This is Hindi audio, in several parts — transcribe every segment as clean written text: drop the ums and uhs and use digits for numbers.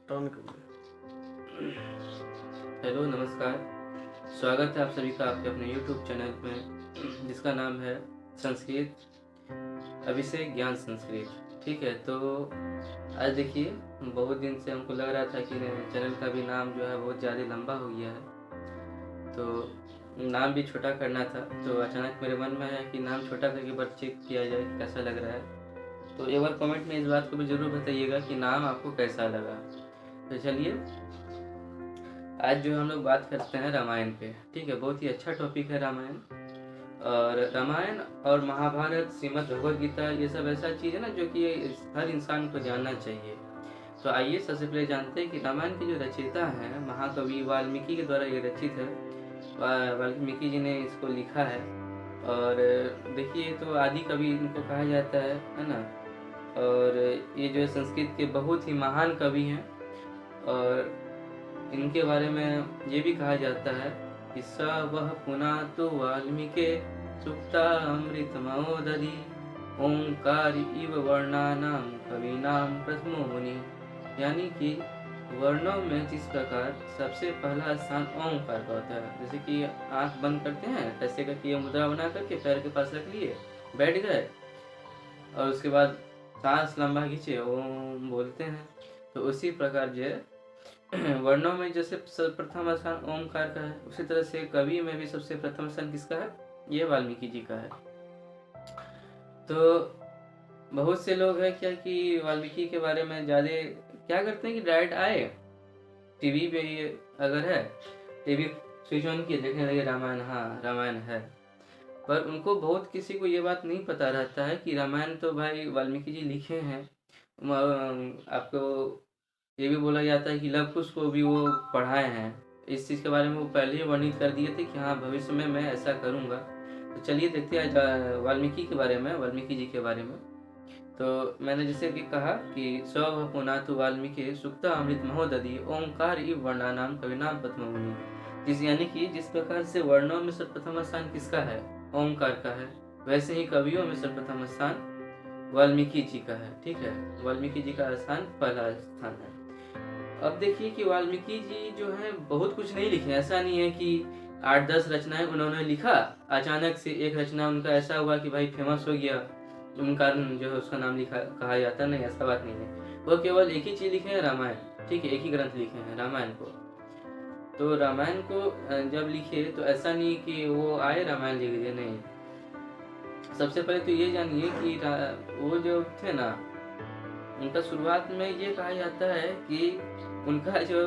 टर्न कर दे। हेलो, नमस्कार। स्वागत है आप सभी का आपके अपने YouTube चैनल में, जिसका नाम है संस्कृत अभिषेक ज्ञान संस्कृत। ठीक है, तो आज देखिए, बहुत दिन से हमको लग रहा था कि चैनल का भी नाम जो है बहुत ज़्यादा लंबा हो गया है, तो नाम भी छोटा करना था। तो अचानक मेरे मन में आया कि नाम छोटा करके बार चेक किया जाए कैसा लग रहा है। तो एक बार कमेंट में इस बात को भी ज़रूर बताइएगा कि नाम आपको कैसा लगा। तो चलिए, आज जो हम लोग बात करते हैं रामायण पे। ठीक है, बहुत ही अच्छा टॉपिक है रामायण। और रामायण और महाभारत, श्रीमद् भगवद गीता, ये सब ऐसा चीज़ है ना जो कि हर इंसान को जानना चाहिए। तो आइए सबसे पहले जानते हैं कि रामायण के जो रचयिता हैं महाकवि वाल्मीकि के द्वारा ये रचित है। वाल्मीकि जी ने इसको लिखा है। और देखिए, तो आदि कवि इनको कहा जाता है ना। और ये जो है संस्कृत के बहुत ही महान कवि हैं। और इनके बारे में ये भी कहा जाता है कि स वह पुनातु वाल्मीकि सुक्ता अमृत महोदधि ओंकार इव वर्णानाम कवीनाम प्रथमो मुनि। यानी कि वर्णों में जिस प्रकार सबसे पहला स्थान ओंकार का होता है, जैसे कि आंख बंद करते हैं ऐसे करके ये मुद्रा बना करके पैर के पास रख लिए, बैठ गए, और उसके बाद सांस लंबा खींचे ओम बोलते हैं। तो उसी प्रकार जो है वर्णों में जैसे प्रथम स्थान ओमकार का है, उसी तरह से कवि में भी सबसे प्रथम स्थान किसका है? ये वाल्मीकि जी का है। तो बहुत से लोग हैं क्या कि वाल्मीकि के बारे में ज़्यादा क्या करते हैं कि डायरेक्ट आए टीवी पे, ये अगर है टीवी स्विच ऑन किए, देखने लगे रामायण, हाँ रामायण है। पर उनको बहुत किसी को ये बात नहीं पता रहता है कि रामायण तो भाई वाल्मीकि जी लिखे हैं। आपको ये भी बोला जाता है कि लव कुश को भी वो पढ़ाए हैं। इस चीज़ के बारे में वो पहले ही वर्णित कर दिए थे कि हाँ भविष्य में मैं ऐसा करूँगा। तो चलिए देखते हैं आज वाल्मीकि के बारे में, वाल्मीकि जी के बारे में। तो मैंने जैसे कि कहा कि स्व पुनातु वाल्मीकि सुक्ता अमृत महोदधि ओंकार इव वर्णानाम कविनाम प्रथम मुनि। जिस यानी कि जिस प्रकार से वर्णों में सर्वप्रथम स्थान किसका है? ओंकार का है। वैसे ही कवियों में सर्वप्रथम स्थान वाल्मीकि जी का है। ठीक है, वाल्मीकि जी का स्थान पहला स्थान है। अब देखिए कि वाल्मीकि जी जो है बहुत कुछ नहीं लिखे। ऐसा नहीं है कि 8-10 रचनाएं उन्होंने लिखा, अचानक से एक रचना उनका ऐसा हुआ कि भाई फेमस हो गया, उनका जो है उसका नाम लिखा कहा जाता नहीं, ऐसा बात नहीं है। वो केवल एक ही चीज़ लिखे हैं, रामायण। ठीक है, एक ही ग्रंथ लिखे हैं, रामायण को। तो रामायण को जब लिखे तो ऐसा नहीं कि वो आए रामायण लिख दिए, नहीं। सबसे पहले तो ये जानिए कि वो जो थे ना, उनका शुरुआत में ये कहा जाता है कि उनका जो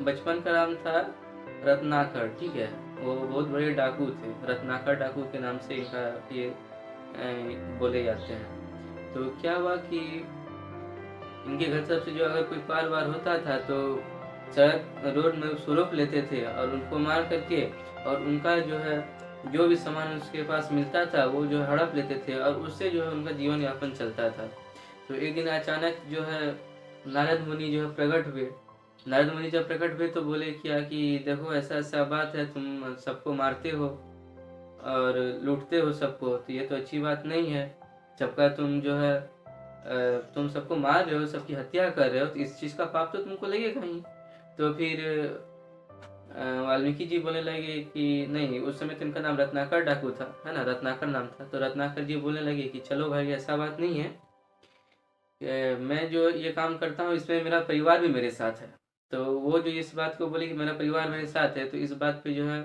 बचपन का नाम था रत्नाकर। ठीक है, वो बहुत बड़े डाकू थे, रत्नाकर डाकू के नाम से इनका ये बोले जाते हैं। तो क्या हुआ कि इनके घर तरफ से जो अगर कोई पार वार होता था तो सड़क रोड में उसको रोक लेते थे और उनको मार करके, और उनका जो है जो भी सामान उसके पास मिलता था वो जो हड़प लेते थे, और उससे जो है उनका जीवन यापन चलता था। तो एक दिन अचानक जो है नारद मुनि जो है प्रकट हुए। नारद मुनि जब प्रकट हुए तो बोले क्या कि देखो ऐसा ऐसा बात है, तुम सबको मारते हो और लूटते हो सबको, तो ये तो अच्छी बात नहीं है। सबका तुम जो है तुम सबको मार रहे हो, सबकी हत्या कर रहे हो, तो इस चीज़ का पाप तो तुमको लगेगा ही। तो फिर वाल्मीकि जी बोलने लगे कि नहीं, उस समय तो इनका नाम रत्नाकर डाकू था, है ना, रत्नाकर नाम था। तो रत्नाकर जी बोलने लगे कि चलो भाई ऐसा बात नहीं है, मैं जो ये काम करता हूँ इसमें मेरा परिवार भी मेरे साथ है। तो वो जो इस बात को बोले कि मेरा परिवार मेरे साथ है, तो इस बात पे जो है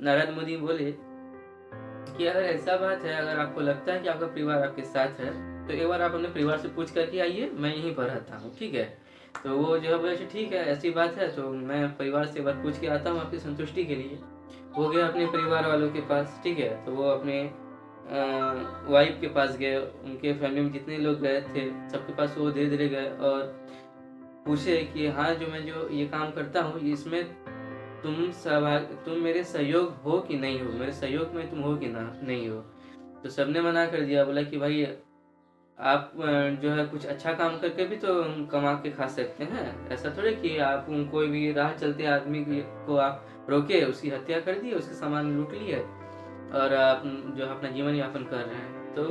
नारद मुनि बोले कि अगर ऐसा बात है, अगर आपको लगता है कि आपका परिवार आपके साथ है, तो एक बार आप अपने परिवार से पूछ करके आइए, मैं यहीं पर रहता हूँ। ठीक है, तो वो जो है बोले ठीक है, ऐसी बात है तो मैं परिवार से एक बार पूछ के आता हूँ आपकी संतुष्टि के लिए। वो गए अपने परिवार वालों के पास। ठीक है, तो वो अपने वाइफ के पास गए, उनके फैमिली में जितने लोग गए थे सबके पास वो धीरे धीरे गए और पूछे कि हाँ जो मैं जो ये काम करता हूँ इसमें तुम मेरे सहयोग हो कि नहीं हो, मेरे सहयोग में तुम हो कि ना नहीं हो। तो सबने मना कर दिया, बोला कि भाई आप जो है कुछ अच्छा काम करके भी तो कमा के खा सकते हैं, ऐसा थोड़े कि आप कोई भी राह चलते आदमी को आप रोके, उसकी हत्या कर दिए, उसके सामान लूट लिए और आप जो अपना जीवन यापन कर रहे हैं। तो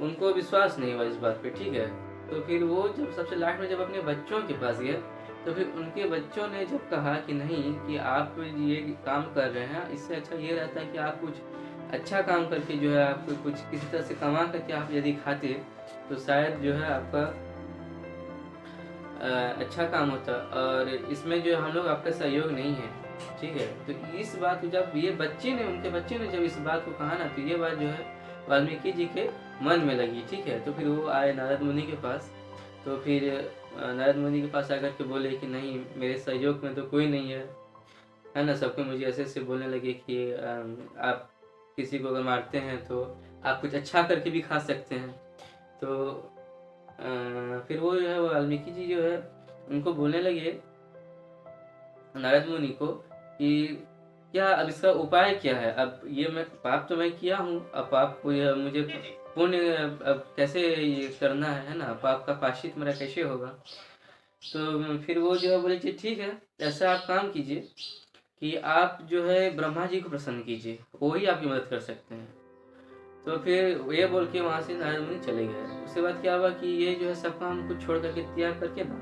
उनको विश्वास नहीं हुआ इस बात पे। ठीक है, तो फिर वो जब सबसे लास्ट में जब अपने बच्चों के पास गए, तो फिर उनके बच्चों ने जब कहा कि नहीं, कि आप ये काम कर रहे हैं, इससे अच्छा ये रहता है कि आप कुछ अच्छा काम करके जो है आप कुछ किसी तरह से कमा करके आप यदि खाते तो शायद जो है आपका अच्छा काम होता, और इसमें जो हम लोग आपका सहयोग नहीं है, ठीक है। तो इस बात को जब ये उनके बच्चे ने जब इस बात को कहा ना, तो ये बात जो है वाल्मीकि जी के मन में लगी, ठीक है। तो फिर वो आए नारद मुनि के पास, तो फिर नारद मुनि के पास आकर के बोले कि नहीं, मेरे सहयोग में तो कोई नहीं है ना, सबको मुझे ऐसे ऐसे बोलने लगे कि आप किसी को अगर मारते हैं तो आप कुछ अच्छा करके भी खा सकते हैं। तो फिर वो जो है वाल्मीकि जी जो है उनको बोलने लगे, नारद मुनि को, कि क्या अब इसका उपाय क्या है, अब ये मैं पाप तो मैं किया हूँ, अब पाप को मुझे पुण्य अब कैसे ये करना है ना, पाप का प्रायश्चित मेरा कैसे होगा। तो फिर वो जो है बोले कि ठीक है, ऐसा आप काम कीजिए कि आप जो है ब्रह्मा जी को प्रसन्न कीजिए, वो ही आपकी मदद कर सकते हैं। तो फिर ये बोल के वहाँ से नारद मुनि चले गए। उसके बाद क्या हुआ कि ये जो है सब काम को छोड़ करके त्याग करके ना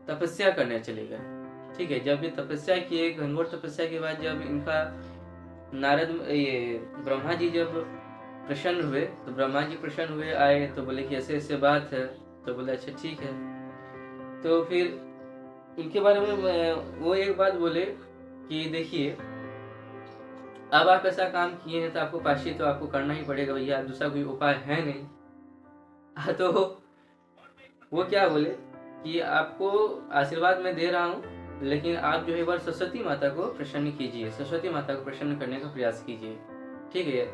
तपस्या करने चले गए, ठीक है। जब ये तपस्या किए, घनघोर तपस्या के बाद जब इनका ये ब्रह्मा जी जब प्रसन्न हुए, तो ब्रह्मा जी प्रसन्न हुए, आए तो बोले कि ऐसे ऐसे बात है। तो बोले अच्छा ठीक है। तो फिर उनके बारे में वो एक बात बोले कि देखिए, अब आप ऐसा काम किए हैं तो आपको प्रायश्चित तो आपको करना ही पड़ेगा भैया, दूसरा कोई उपाय है नहीं। तो वो क्या बोले कि आपको आशीर्वाद मैं दे रहा हूँ, लेकिन आप जो है एक बार सरस्वती माता को प्रसन्न कीजिए, सरस्वती माता को प्रसन्न करने का प्रयास कीजिए, ठीक है।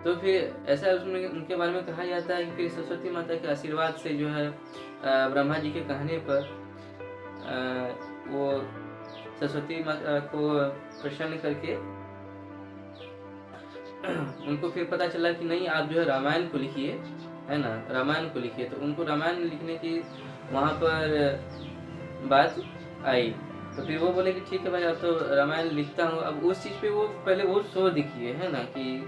तो फिर ऐसा उसमें उनके बारे में कहा जाता है कि फिर सरस्वती माता के आशीर्वाद से जो है ब्रह्मा जी के कहने पर वो सरस्वती माता को प्रसन्न करके उनको फिर पता चला कि नहीं, आप जो है रामायण को लिखिए, है ना, रामायण को लिखिए। तो उनको रामायण लिखने की वहाँ पर बात आई। तो फिर वो बोले कि ठीक है भाई, अब तो रामायण लिखता हूँ। अब उस चीज़ पे वो पहले वो सोच दिखिए, है ना, कि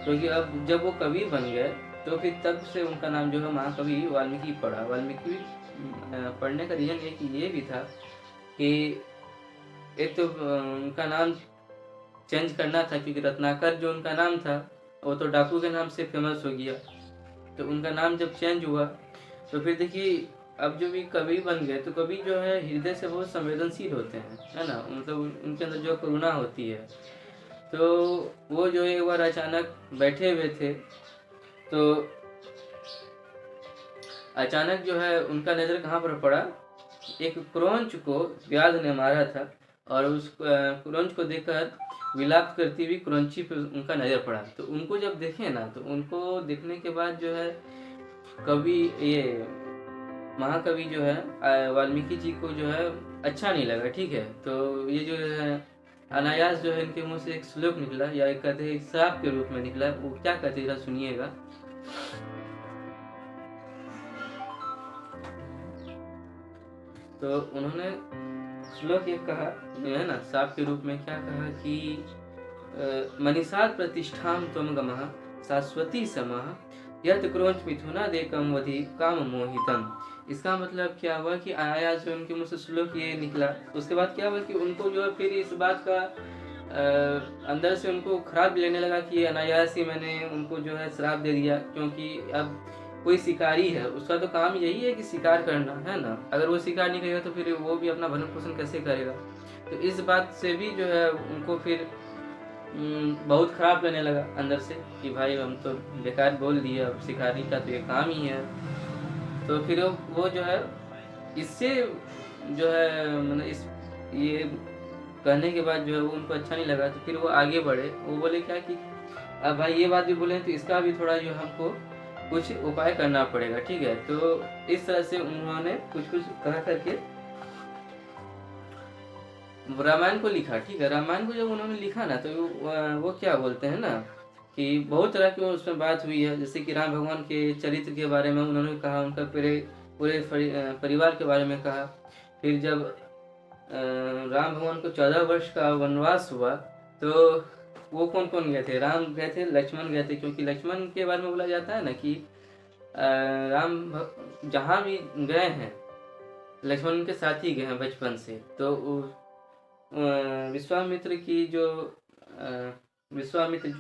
क्योंकि अब जब वो कवि बन गए तो फिर तब से उनका नाम जो है महाकवि वाल्मीकि पड़ा। वाल्मीकि पढ़ने का रीज़न एक ये भी था कि एक तो उनका नाम चेंज करना था, क्योंकि रत्नाकर जो उनका नाम था वो तो डाकू के नाम से फेमस हो गया। तो उनका नाम जब चेंज हुआ तो फिर देखिए, अब जो भी कवि बन गए तो कवि जो है हृदय से बहुत संवेदनशील होते हैं, है ना, मतलब उनके अंदर जो करुणा होती है। तो वो जो एक बार अचानक बैठे हुए थे, तो अचानक जो है उनका नज़र कहाँ पर पड़ा, एक क्रोंच को व्याध ने मारा था, और उस क्रोंच को देखकर विलाप करती हुई क्रोंची पे उनका नज़र पड़ा। तो उनको जब देखे ना, तो उनको देखने के बाद जो है कवि ये महाकवि जो है वाल्मीकि जी को जो है अच्छा नहीं लगा, ठीक है। तो ये जो है अनायास जो है इनके मुंह से एक श्लोक निकला, या एक कहते हैं श्राप के रूप में निकला। वो क्या कहते हैं, सुनिएगा। तो उन्होंने श्लोक एक कहा, जो है ना, श्राप के रूप में क्या कहा कि मनीषाद प्रतिष्ठाम त्वम गमः शाश्वती समः यत क्रोंच मिथुनादेकम वधि काम मोहितम। इसका मतलब क्या हुआ कि आया जो उनके मुंह से श्लोक ये निकला। उसके बाद क्या हुआ कि उनको जो है फिर इस बात का अंदर से उनको खराब लेने लगा कि अनायास ही मैंने उनको जो है श्राप दे दिया, क्योंकि अब कोई शिकारी है, उसका तो काम यही है कि शिकार करना, है ना। अगर वो शिकार नहीं करेगा तो फिर वो भी अपना भरण पोषण कैसे करेगा। तो इस बात से भी जो है उनको फिर बहुत खराब लगने लगा अंदर से कि भाई हम तो बेकार बोल दिए, अब शिकारी का तो ये काम ही है। तो फिर वो जो है इससे जो है मतलब इस ये कहने के बाद जो है वो उनको अच्छा नहीं लगा। तो फिर वो आगे बढ़े, वो बोले क्या कि अब भाई ये बात भी बोले तो इसका भी थोड़ा जो हमको कुछ उपाय करना पड़ेगा, ठीक है। तो इस तरह से उन्होंने कुछ कुछ कह करके रामायण को लिखा, ठीक है। रामायण को जब उन्होंने लिखा ना, तो वो क्या बोलते हैं ना कि बहुत तरह की उसमें बात हुई है। जैसे कि राम भगवान के चरित्र के बारे में उन्होंने कहा, उनका पूरे परिवार के बारे में कहा। फिर जब राम भगवान को 14 वर्ष का वनवास हुआ, तो वो कौन कौन गए थे, राम गए थे, लक्ष्मण गए थे। क्योंकि लक्ष्मण के बारे में बोला जाता है ना कि जहाँ भी गए हैं लक्ष्मण उनके साथ ही गए हैं बचपन से। तो विश्वामित्र जो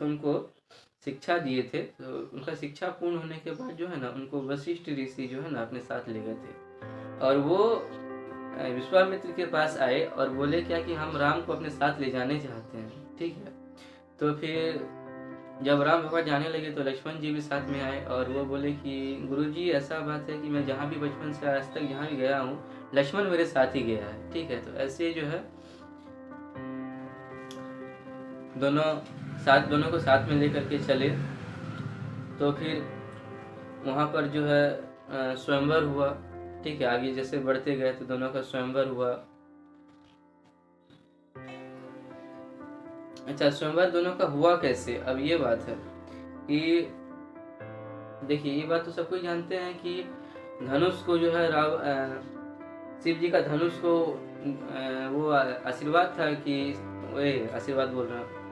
उनको शिक्षा दिए थे, तो उनका शिक्षा पूर्ण होने के बाद जो है ना उनको वशिष्ठ ऋषि जो है ना अपने साथ ले गए थे, और वो विश्वामित्र के पास आए और बोले क्या कि हम राम को अपने साथ ले जाने चाहते हैं। ठीक है, तो फिर जब राम भगवान जाने लगे तो लक्ष्मण जी भी साथ में आए और वो बोले कि गुरुजी ऐसा बात है कि मैं जहाँ भी बचपन से आज तक जहाँ भी गया हूँ लक्ष्मण मेरे साथ ही गया है। ठीक है, तो ऐसे जो है दोनों को साथ में लेकर के चले। तो फिर वहाँ पर जो है स्वयंवर हुआ। ठीक है, आगे जैसे बढ़ते गए तो दोनों का स्वयंवर हुआ। अच्छा, स्वयंवर दोनों का हुआ कैसे? अब ये बात है कि देखिए, ये बात तो सब कोई जानते हैं कि धनुष को जो है शिव जी का धनुष को वो आशीर्वाद था कि आशीर्वाद बोल रहा हूँ,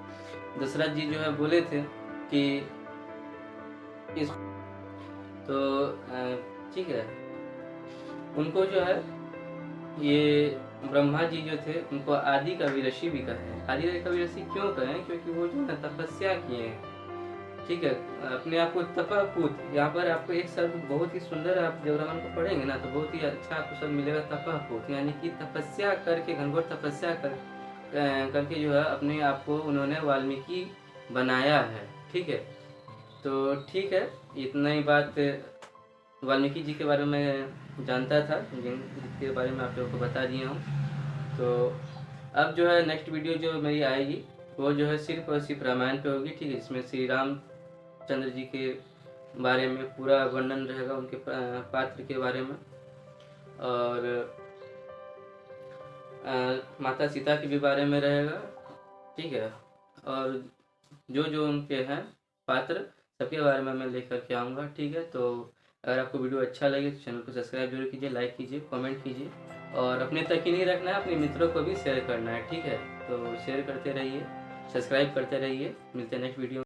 दशरथ जी जो है बोले थे कि इस तो ठीक है, उनको जो है ये ब्रह्मा जी जो थे उनको आदि कवि ऋषि भी कहे। आदि कवि ऋषि क्यों कहे? क्योंकि वो जो है तपस्या किए हैं। ठीक है, अपने आप को तपहपूत, यहाँ पर आपको एक शब्द बहुत ही सुंदर, आप जब रामायण को पढ़ेंगे ना तो बहुत ही अच्छा आपको शब्द मिलेगा, तपहपूत, यानी कि तपस्या करके, घनघोर तपस्या करके जो है अपने आप को उन्होंने वाल्मीकि बनाया है। ठीक है, तो ठीक है, इतना ही बात वाल्मीकि जी के बारे में जानता था, जिनके बारे में आप लोगों को बता दिया हूँ। तो अब जो है नेक्स्ट वीडियो जो मेरी आएगी वो जो है सिर्फ और सिर्फ रामायण पे होगी। ठीक है, इसमें श्री रामचंद्र जी के बारे में पूरा वर्णन रहेगा, उनके पात्र के बारे में, और माता सीता के भी बारे में रहेगा। ठीक है, और जो उनके हैं पात्र सबके बारे में मैं लेकर के आऊँगा। ठीक है, तो अगर आपको वीडियो अच्छा लगे तो चैनल को सब्सक्राइब जरूर कीजिए, लाइक कीजिए, कमेंट कीजिए, और अपने तक ही नहीं रखना है, अपने मित्रों को भी शेयर करना है। ठीक है, तो शेयर करते रहिए, सब्सक्राइब करते रहिए। मिलते हैं नेक्स्ट वीडियो।